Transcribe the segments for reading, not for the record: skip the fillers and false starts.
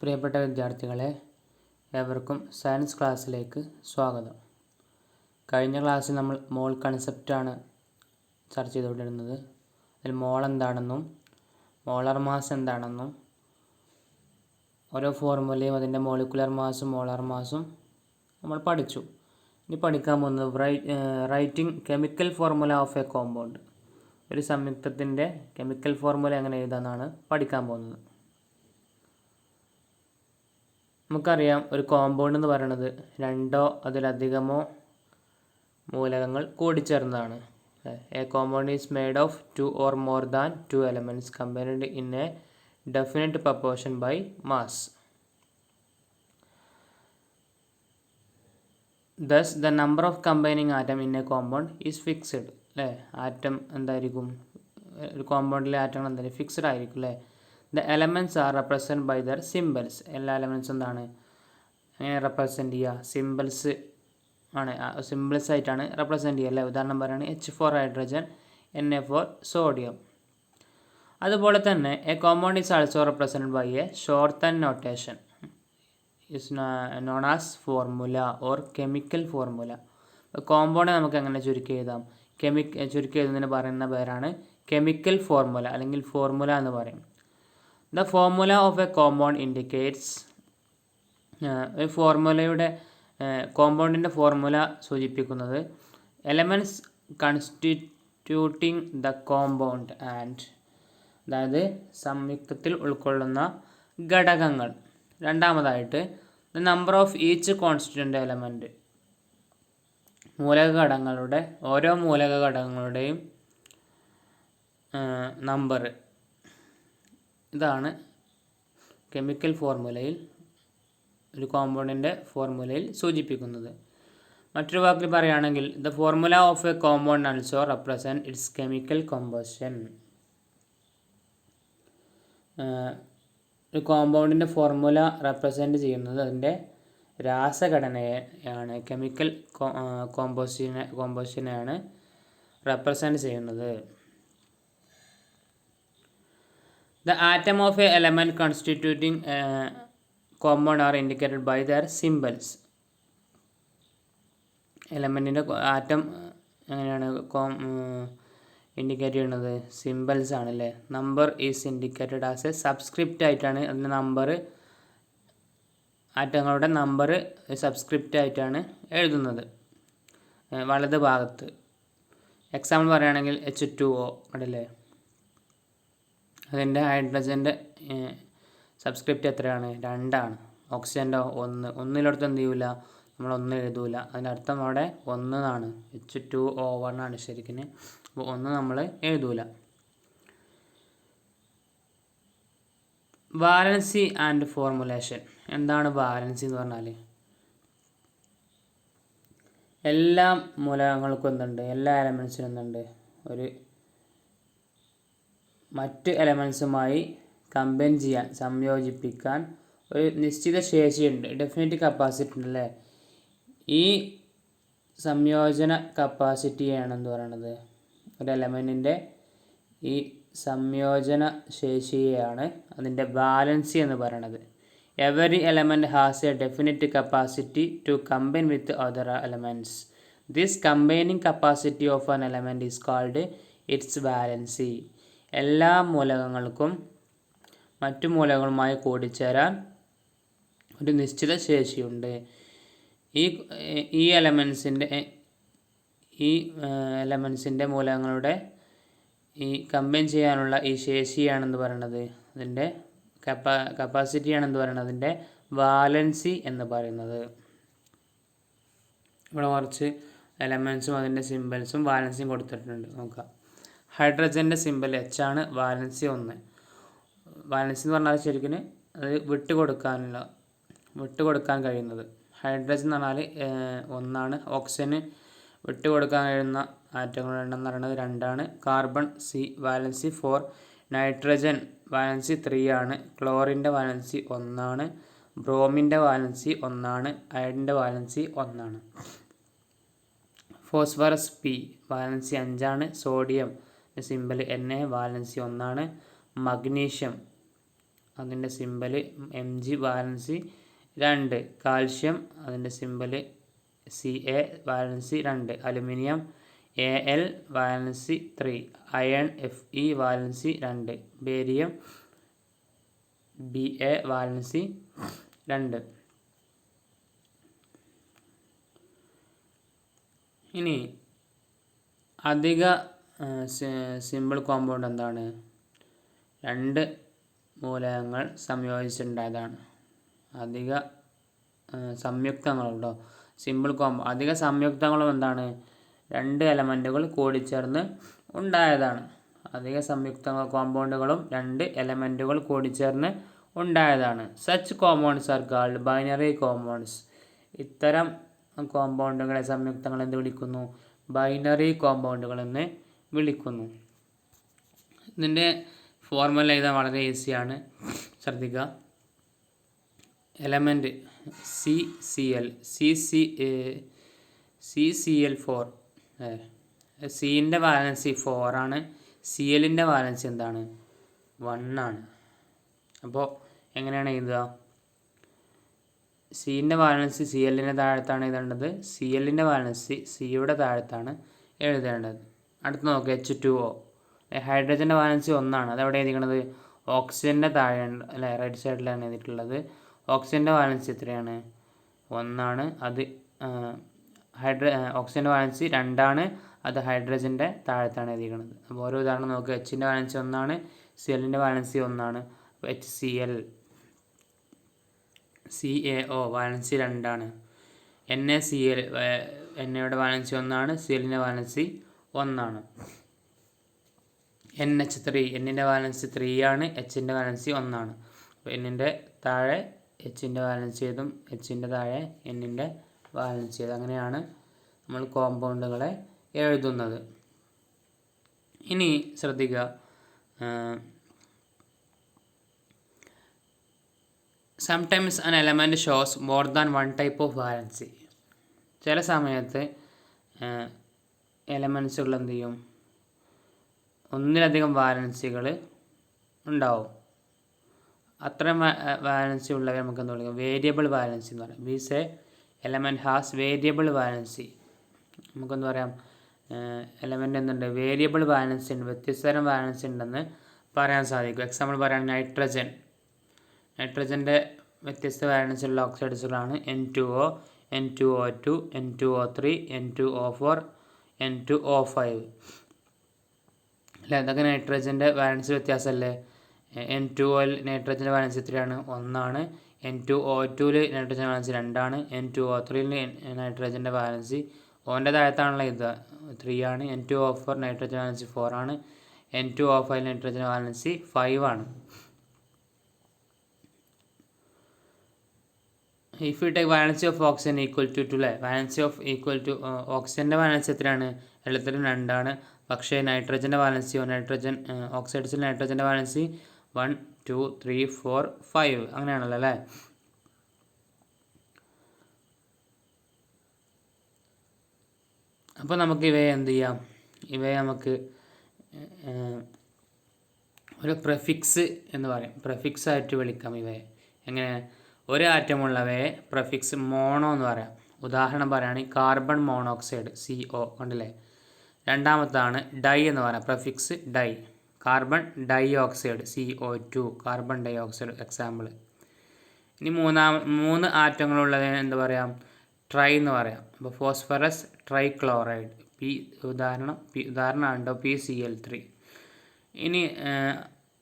പ്രിയപ്പെട്ട വിദ്യാർത്ഥികളെ, ഏവർക്കും സയൻസ് ക്ലാസ്സിലേക്ക് സ്വാഗതം. കഴിഞ്ഞ ക്ലാസ്സിൽ നമ്മൾ മോൾ കൺസെപ്റ്റാണ് ചർച്ച ചെയ്തുകൊണ്ടിരുന്നത്. അതിൽ മോൾ എന്താണെന്നും മോളാർ മാസ് എന്താണെന്നും ഓരോ ഫോർമുലയും അതിൻ്റെ മോളിക്കുലർ മാസും മോളാർ മാസും നമ്മൾ പഠിച്ചു. ഇനി പഠിക്കാൻ പോകുന്നത് writing chemical formula of a compound. ഒരു സംയുക്തത്തിൻ്റെ കെമിക്കൽ ഫോർമുല എങ്ങനെ എഴുതാമെന്നാണ് പഠിക്കാൻ പോകുന്നത്. നമുക്കറിയാം, ഒരു കോമ്പൗണ്ട് എന്ന് പറയുന്നത് രണ്ടോ അതിലധികമോ മൂലകങ്ങൾ കൂടിച്ചേർന്നതാണ്. A compound is made of 2 or more than 2 elements combined in a definite proportion by mass. Thus, the number of combining atom in a compound is fixed. Atom എന്തായിരിക്കും? ഒരു കോമ്പൗണ്ടിലെ ആറ്റങ്ങൾ എന്തായാലും ഫിക്സഡ് ആയിരിക്കും അല്ലേ. The elements are represent by their symbols. എല്ലാ എലമെൻറ്റ്സും എന്താണ് എങ്ങനെ റെപ്രസെൻറ്റ് ചെയ്യുക? സിംബൽസ് ആണ്, സിംബൽസ് ആയിട്ടാണ് റെപ്രസെൻറ്റ് ചെയ്യുക അല്ലേ. ഉദാഹരണം പറയുകയാണെങ്കിൽ H4 ഹൈഡ്രജൻ, Na4 സോഡിയം. അതുപോലെ തന്നെ a compound is also represented by a shorten notation is known as formula or chemical formula. Compound നമുക്ക് എങ്ങനെ ചുരുക്കി എഴുതാം? ചുരുക്കി എഴുതുന്നതിന് പറയുന്ന പേരാണ് കെമിക്കൽ ഫോർമുല അല്ലെങ്കിൽ ഫോർമുല എന്ന് പറയും. The formula of a compound indicates, ഒരു ഫോർമുലയുടെ കോമ്പൗണ്ടിൻ്റെ ഫോർമുല സൂചിപ്പിക്കുന്നത് elements constituting the compound and, അതായത് സംയുക്തത്തിൽ ഉൾക്കൊള്ളുന്ന ഘടകങ്ങൾ. രണ്ടാമതായിട്ട് the number of each constituent element, മൂലകഘടകങ്ങളുടെ ഓരോ മൂലകഘടകങ്ങളുടെയും നമ്പർ. ഇതാണ് കെമിക്കൽ ഫോർമുലയിൽ, ഒരു കോമ്പൗണ്ടിൻ്റെ ഫോർമുലയിൽ സൂചിപ്പിക്കുന്നത്. മറ്റൊരു വാക്കിൽ പറയുകയാണെങ്കിൽ the formula of a compound also represent it's chemical composition. ഒരു കോമ്പൗണ്ടിൻ്റെ ഫോർമുല റെപ്രസെൻറ്റ് ചെയ്യുന്നത് അതിൻ്റെ രാസഘടനയാണ്, കെമിക്കൽ കോമ്പോസിഷനെയാണ് റെപ്രസെൻറ്റ് ചെയ്യുന്നത്. The atom of a element constituting a compound are indicated by their symbols. എലമെൻറ്റിൻ്റെ ആറ്റം എങ്ങനെയാണ് ഇൻഡിക്കേറ്റ് ചെയ്യുന്നത്? സിമ്പിൾസ് ആണല്ലേ. Number is indicated as a subscript ആയിട്ടാണ് അതിൻ്റെ നമ്പർ, ആറ്റങ്ങളുടെ നമ്പർ സബ്സ്ക്രിപ്റ്റ് ആയിട്ടാണ് എഴുതുന്നത് വലത് ഭാഗത്ത്. എക്സാമ്പിൾ പറയുകയാണെങ്കിൽ H2O കണ്ടല്ലേ, അതിൻ്റെ ഹൈഡ്രജൻ്റെ സബ്സ്ക്രിപ്റ്റ് എത്രയാണ്? 2 ആണ്. ഓക്സിജൻ്റെ 1. ഒന്നിലടുത്ത് എന്ത് ചെയ്യൂല, നമ്മൾ 1 എഴുതൂല. അതിൻ്റെ അർത്ഥം അവിടെ 1 എന്നാണ്. H2O1 ആണ് ശരിക്കും. അപ്പോൾ 1 നമ്മൾ എഴുതൂല. Valency and formulation. എന്താണ് വാലൻസി എന്ന് പറഞ്ഞാൽ? എല്ലാ മൂലകങ്ങൾക്കും എന്തുണ്ട്? എല്ലാ എലമെൻസിനും എന്തുണ്ട്? ഒരു മറ്റ് എലമെൻസുമായി കമ്പൈൻ ചെയ്യാൻ, സംയോജിപ്പിക്കാൻ ഒരു നിശ്ചിത ശേഷിയുണ്ട്, ഡെഫിനിറ്റ് കപ്പാസിറ്റി ഉണ്ടല്ലേ. ഈ സംയോജന കപ്പാസിറ്റിയാണെന്ന് പറയുന്നത്, ഒരു എലമെൻറ്റിൻ്റെ ഈ സംയോജന ശേഷിയെയാണ് അതിൻ്റെ വാലൻസി എന്ന് പറയുന്നത്. Every element has a definite capacity to combine with other elements. This combining capacity of an element is called its valency. എല്ലാ മൂലകങ്ങൾക്കും മറ്റു മൂലകങ്ങളുമായി കൂടിച്ചേരാൻ ഒരു നിശ്ചിത ശേഷിയുണ്ട്. ഈ എലമെൻസിൻ്റെ മൂലകങ്ങളുടെ ഈ കമ്പൈൻ ചെയ്യാനുള്ള ഈ ശേഷിയാണെന്ന് പറയുന്നത്, അതിൻ്റെ കപ്പാസിറ്റിയാണെന്ന് പറയുന്നത് അതിൻ്റെ വാലൻസി എന്ന് പറയുന്നത്. ഇവിടെ കുറച്ച് എലമെൻസും അതിൻ്റെ സിമ്പിൾസും വാലൻസിയും കൊടുത്തിട്ടുണ്ട്, നോക്കാം. ഹൈഡ്രജൻ്റെ സിമ്പിൾ H ആണ്, വാലൻസി 1. വാലൻസി എന്ന് പറഞ്ഞാൽ ശരിക്കും അത് വിട്ടുകൊടുക്കാൻ കഴിയുന്നത്. ഹൈഡ്രജൻ എന്ന് പറഞ്ഞാൽ 1 ആണ്. ഓക്സിജന് വിട്ടുകൊടുക്കാൻ കഴിയുന്ന ആറ്റങ്ങളുടെ എണ്ണം എന്ന് പറയുന്നത് 2 ആണ്. Carbon C valency 4. Nitrogen valency 3 ആണ്. ക്ലോറിൻ്റെ വാലൻസി 1 ആണ്. ബ്രോമിൻ്റെ വാലൻസി 1 ആണ്. അയഡിൻ്റെ വാലൻസി 1 ആണ്. ഫോസ്ഫറസ് P വാലൻസി 5 ആണ്. സോഡിയം സിമ്പിൾ Na വാലൻസി 1 ആണ്. മഗ്നീഷ്യം അതിൻ്റെ സിമ്പൽ Mg, വാലൻസി 2. കാൽഷ്യം അതിൻ്റെ symbol Ca, valency 2. Aluminium Al, valency 3. Iron Fe, valency 2. Barium Ba, valency 2. ഇനി അധിക സിമ്പിൾ കോമ്പൗണ്ട് എന്താണ്? 2 മൂലകങ്ങൾ സംയോജിച്ചുണ്ടായതാണ്. അധിക സംയുക്തങ്ങളുണ്ടോ? സിമ്പിൾ അധിക സംയുക്തങ്ങളും എന്താണ്? 2 എലമെൻറ്റുകൾ കൂടിച്ചേർന്ന് ഉണ്ടായതാണ്. അധിക സംയുക്ത കോമ്പൗണ്ടുകളും 2 എലമെൻറ്റുകൾ കൂടിച്ചേർന്ന് ഉണ്ടായതാണ്. Such compounds are called binary compounds. ഇത്തരം കോമ്പൗണ്ടുകളെ സംയുക്തങ്ങൾ എന്ത് വിളിക്കുന്നു? ബൈനറി കോമ്പൗണ്ടുകൾ എന്ന് വിളിക്കുന്നു. ഇതിൻ്റെ ഫോർമുല എഴുതാൻ വളരെ ഈസിയാണ്, ശ്രദ്ധിക്കുക. Element CCl4. സിൻ്റെ വാലൻസി 4 ആണ്. Clൻ്റെ വാലൻസി എന്താണ്? 1 ആണ്. അപ്പോൾ എങ്ങനെയാണ് എഴുതുക? സിൻ്റെ വാലൻസി Clൻ്റെ താഴത്താണ് എഴുതേണ്ടത്. Clൻ്റെ വാലൻസി സിയുടെ താഴത്താണ് എഴുതേണ്ടത്. അടുത്ത് നോക്കുക, H2O. ഹൈഡ്രജൻ്റെ വാലൻസി 1 ആണ്. അതെവിടെ എഴുതിക്കണത്? ഓക്സിജൻ്റെ താഴെയാണ് അല്ലേ, റൈറ്റ് സൈഡിലാണ് എഴുതിയിട്ടുള്ളത്. ഓക്സിജൻ്റെ വാലൻസി എത്രയാണ്? 1 ആണ്. അത് ഓക്സിജൻ്റെ വാലൻസി 2 ആണ്. അത് ഹൈഡ്രജൻ്റെ താഴത്താണ് എഴുതിക്കുന്നത്. അപ്പോൾ ഓരോ ഉദാഹരണം നോക്കുക. Hൻ്റെ വാലൻസി 1 ആണ്. Clൻ്റെ വാലൻസി 1 ആണ്. അപ്പോൾ HCl. CaO വാലൻസി 2 ആണ്. NaCl, എന്നയുടെ വാലൻസി 1 ആണ്. Clൻ്റെ വാലൻസി 1 ആണ്. NH3, എന്നിൻ്റെ വാലൻസി 3 ആണ്. Hൻ്റെ വാലൻസി 1 ആണ്. അപ്പോൾ എന്നിൻ്റെ താഴെ Hൻ്റെ വാലൻസി എഴുതും, Hൻ്റെ താഴെ എന്നിൻ്റെ വാലൻസി എഴുതും. അങ്ങനെയാണ് നമ്മൾ കോമ്പൗണ്ടുകളെ എഴുതുന്നത്. ഇനി ശ്രദ്ധിക്കുക, sometimes an element shows more than 1 type of valency. ചില സമയത്ത് എലമെൻസുകൾ എന്ത് ചെയ്യും? ഒന്നിലധികം വാലൻസികൾ ഉണ്ടാവും. അത്രയും വാലൻസി ഉള്ളവരെ നമുക്ക് എന്താ വിളിക്കാം? വേരിയബിൾ വാലൻസി എന്ന് പറയാം. We say element has variable valency. നമുക്കെന്ത് പറയാം? എലമെൻ്റ് എന്തുണ്ട്? വേരിയബിൾ വാലൻസി ഉണ്ട്, വ്യത്യസ്ത തരം വാലൻസി ഉണ്ടെന്ന് പറയാൻ സാധിക്കും. എക്സാമ്പിൾ പറയാൻ നൈട്രജൻ. നൈട്രജൻ്റെ വ്യത്യസ്ത വാലൻസി ഉള്ള ഓക്സൈഡ്സുകളാണ് N2O, N2O2, N2O3, N2O4, N2O5 അല്ലേ. ഇതൊക്കെ നൈട്രജൻ്റെ വാലൻസി വ്യത്യാസമല്ലേ. N2Oയിൽ നൈട്രജൻ്റെ വാലൻസി എത്രയാണ്? 1 ആണ്. N2O2ൽ നൈട്രജൻ വാലൻസി 2 ആണ്. N2O3ൽ നൈട്രജൻ്റെ വാലൻസി ഓൻ്റെ താഴത്താണല്ലോ ഇത് 3 ആണ്. N2O4 നൈട്രജൻ വാലൻസി 4 ആണ്. N2O5 നൈട്രജൻ വാലൻസി 5 ആണ്. If you take valency of oxygen equal to അല്ലേ, വാലൻസി ഓഫ് ഈക്വൽ ടു ഓക്സിജൻ്റെ വാലൻസി എത്രയാണ്? എല്ലാത്തിലും 2 ആണ്. പക്ഷേ നൈട്രജൻ്റെ വാലൻസി, നൈട്രജൻ ഓക്സൈഡ്സിൽ നൈട്രജൻ്റെ വാലൻസി 1, 2, 3, 4, 5 അങ്ങനെയാണല്ലോ അല്ലേ. അപ്പോൾ നമുക്ക് ഇവയെ എന്ത് ചെയ്യാം? ഇവയെ നമുക്ക് ഒരു പ്രിഫിക്സ് എന്ന് പറയും. പ്രിഫിക്സ് ആയിട്ട് വിളിക്കാം ഇവയെ. എങ്ങനെ? ഒരു ആറ്റമുള്ളവയെ പ്രിഫിക്സ് മോണോ എന്ന് പറയാം. ഉദാഹരണം പറയുകയാണെങ്കിൽ കാർബൺ മോണോക്സൈഡ് CO കണ്ടില്ലേ. രണ്ടാമത്താണ് ഡൈ എന്ന് പറയാം, prefix di. Carbon dioxide CO2, carbon dioxide example. ഇനി 3 ആറ്റങ്ങളുള്ളതിന് എന്ത് പറയാം? ട്രൈ എന്ന് പറയാം. അപ്പോൾ ഫോസ്ഫറസ് ട്രൈ ക്ലോറൈഡ് ഉദാഹരണമാണ് കേട്ടോ PCl3. ഇനി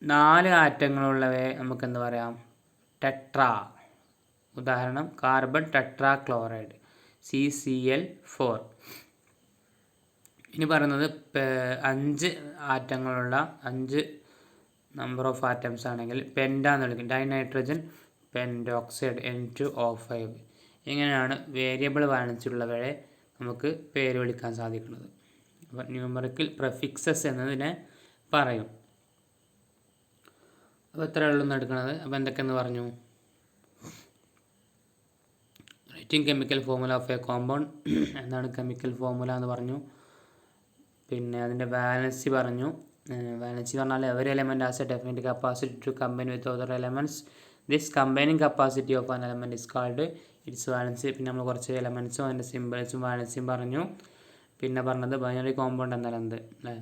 4 ആറ്റങ്ങളുള്ളവയെ നമുക്ക് എന്ത് പറയാം? ടെട്രാ. ഉദാഹരണം കാർബൺ ടെട്രാ ക്ലോറൈഡ് CCl4. ഇനി പറയുന്നത് 5 ആറ്റങ്ങളുള്ള 5 നമ്പർ ഓഫ് ആറ്റംസ് ആണെങ്കിൽ പെൻഡ എന്ന് വിളിക്കും. Dinitrogen pentoxide N2O5. ഇങ്ങനെയാണ് വേരിയബിൾ വാലൻസി ഉള്ളവരെ നമുക്ക് പേര് വിളിക്കാൻ സാധിക്കുന്നത്. അപ്പോൾ ന്യൂമറിക്കൽ പ്രിഫിക്സസ് എന്നതിനെ പറയും. അപ്പോൾ ഇത്രയുള്ളൂ എടുക്കുന്നത്. അപ്പോൾ എന്തൊക്കെയെന്ന് പറഞ്ഞു? Writing chemical formula of a compound. എന്താണ് കെമിക്കൽ ഫോർമുല എന്ന് പറഞ്ഞു. പിന്നെ അതിൻ്റെ വാലൻസി പറഞ്ഞു. വാലൻസി എന്ന് പറഞ്ഞാൽ every element has a definite capacity to combine with other elements. This combining capacity of an element is called its valency. പിന്നെ നമ്മൾ കുറച്ച് എലമെൻറ്റ്സും അതിൻ്റെ സിമ്പിൾസും വാലൻസിയും പറഞ്ഞു. പിന്നെ പറഞ്ഞത് ബൈനറി കോമ്പൗണ്ട് എന്നാൽ എന്ത് അല്ലേ.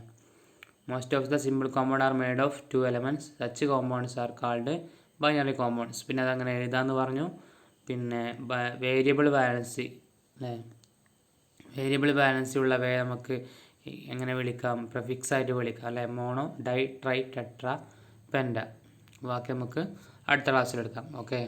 Most of the simple compound are made of 2 elements. Such compounds are called binary compounds. പിന്നെ അതങ്ങനെ എഴുതാമെന്ന് പറഞ്ഞു. പിന്നെ വേരിയബിൾ വാലൻസി അല്ലേ, വേരിയബിൾ വാലൻസി ഉള്ളവയെ നമുക്ക് എങ്ങനെ വിളിക്കാം, പ്രിഫിക്സ് ആയിട്ട് വിളിക്കാം അല്ലേ. Mono, di, tri, tetra, penta. ബാക്കി നമുക്ക് അടുത്ത ക്ലാസ്സിലെടുക്കാം. ഓക്കെ.